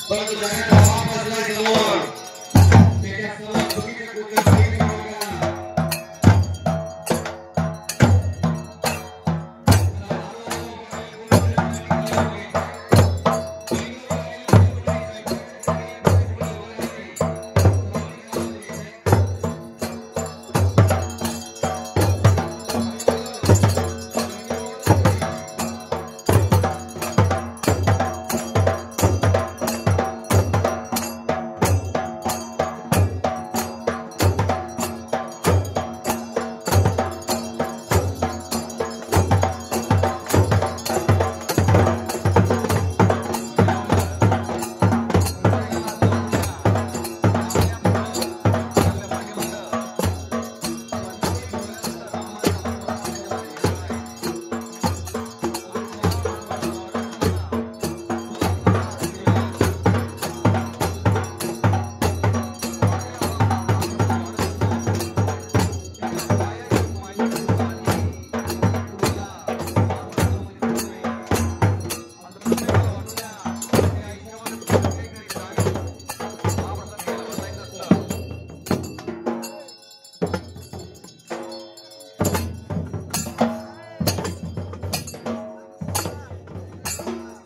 परंतु जगाचा वाप असला समोर त्याच्या समोर चुकीचे कृत्य काही नाही बघा.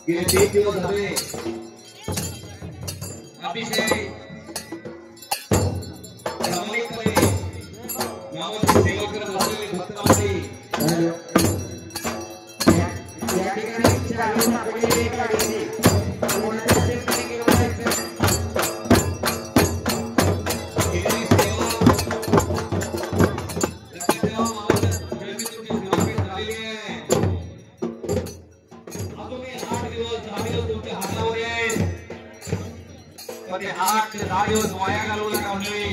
गेले 3 दिवस झाले अतिशय प्रामाणिकपणे नामाची सेवा करत असलेले भक्तमांडळी या ठिकाणी चालू आपली एक गाडी कोणाच्या सेवेने घेऊन आठ ते 10 दिवस वाया घालवू नका मंडळी.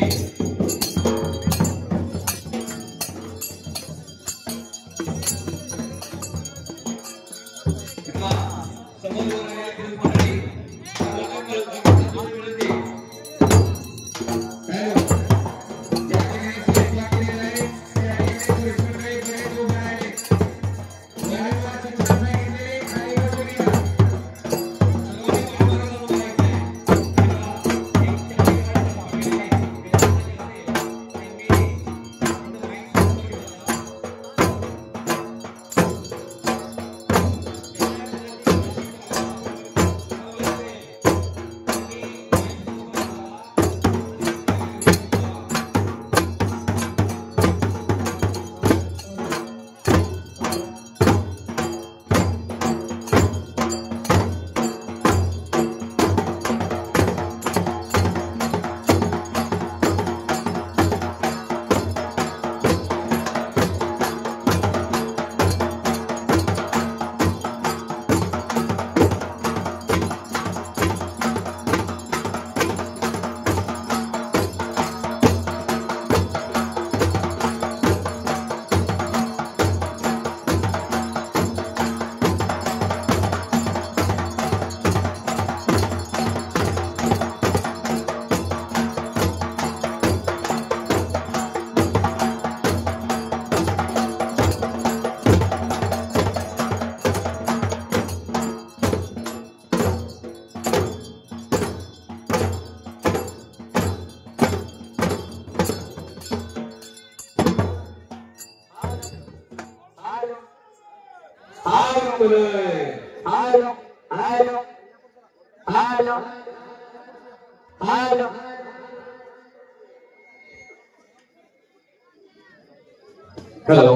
हेलो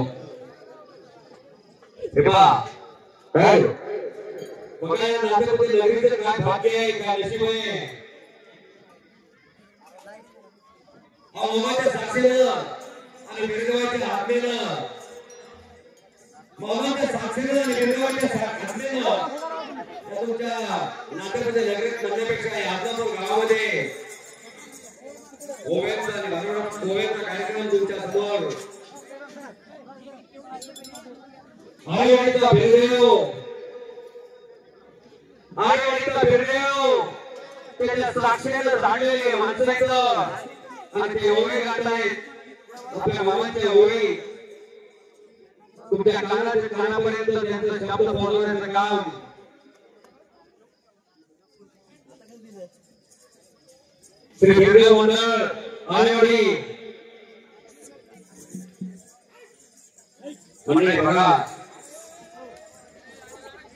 कृपा काय बघा या नातेपुते नगरीचे काय भाग्य आहे का नशीब आहे. मोहम्मदच्या साक्षीनं आणि बिरगावाच्या आत्मेनं मोहम्मदच्या साक्षीनं आणि बिरगावाच्या आत्मेनं तुमच्या नातेपुते नगरीत म्हणण्यापेक्षा या आदमापूर गावामध्ये ओव्यांचा आणि ओव्यांचा कार्यक्रम तुमच्या समोर आयोजित बिरदेव त्याच्या साक्षीने झाडलेले माणसं आणि ते ओवे गातायत आपल्या मामाचे ओवे तुमच्या कानापर्यंत त्यांचा शब्द पोहोचवण्याचं काम श्री भिडदेव मंडळ आलेवाडी मंडळी बघा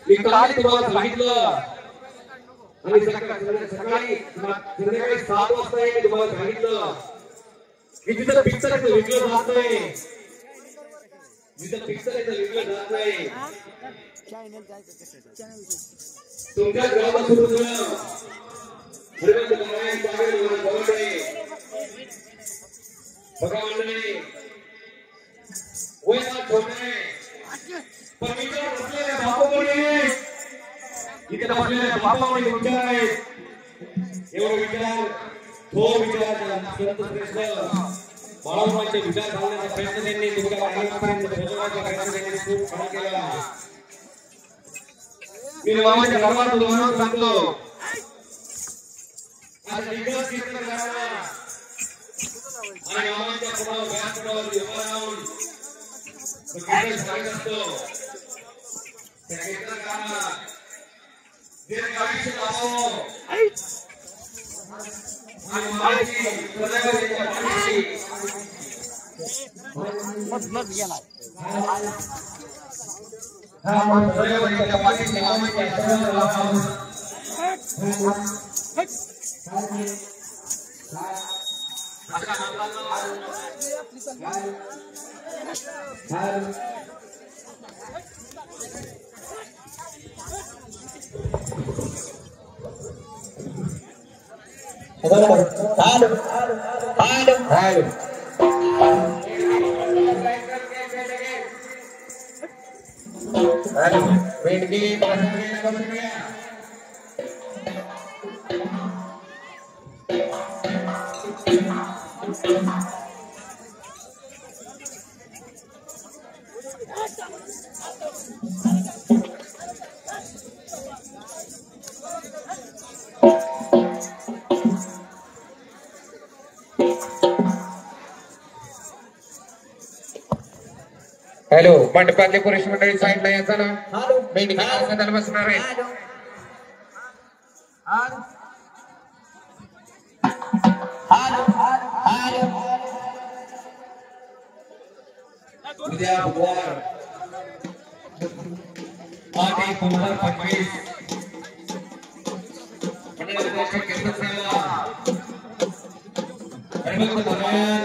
मी काल तुम्हाला सांगितलं आणि सकाळी संध्याकाळी 7 वाजता मी तुम्हाला सांगितलं की जिथं पिक्चर विकलं जात नाही जिथं पिक्चर विकलं जात नाही तुमच्या गावापासून बघा मंडळी वयात छोटे पण विचार बसलेले बापामुळे इथे बसलेले बापामुळे विचार आहेत एवढे विचार तो विचार संत श्रेष्ठ बाळासाहेबांचे विचार घालण्याचा प्रयत्न त्यांनी तुमच्या बाळापर्यंत पोहोचवण्याचा प्रयत्न त्यांनी खूप छान केला मी मामाच्या घरात उदाहरण सांगतो आज दिग्गज चित्रकारांना आणि मामाच्या पुढे व्यासपीठावर उभा राहून कीर्तन सांगत असतो त्या कीर्तनकारांना दीर्घ आयुष्य लाभावं आणि मामाची सदैव त्यांच्या पाठीशी सदैव त्यांच्या पाठीशी मामाची सदैव लाभावं हॅलो मंडपातले पुरुष मंडळी साईडला यायचं ना मेंढी सदाला बसणार आहे उद्या बुधवार 8/1/2025 मंडळाध्यक्ष कीर्तन सेवा हरिभक्त नारायण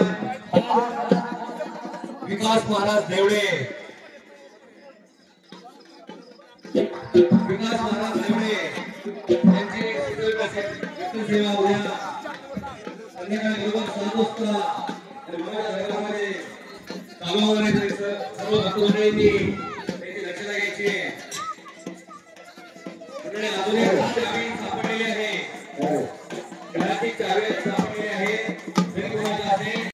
विकास महाराज देवळे यांची कीर्तन सेवा उद्या संध्याकाळी बरोबर 7 वाजता आणि माझ्या घरामध्ये चालू होणार आहे सर्व भक्तमंडळींनी त्याची दक्षता घ्यायची आहे.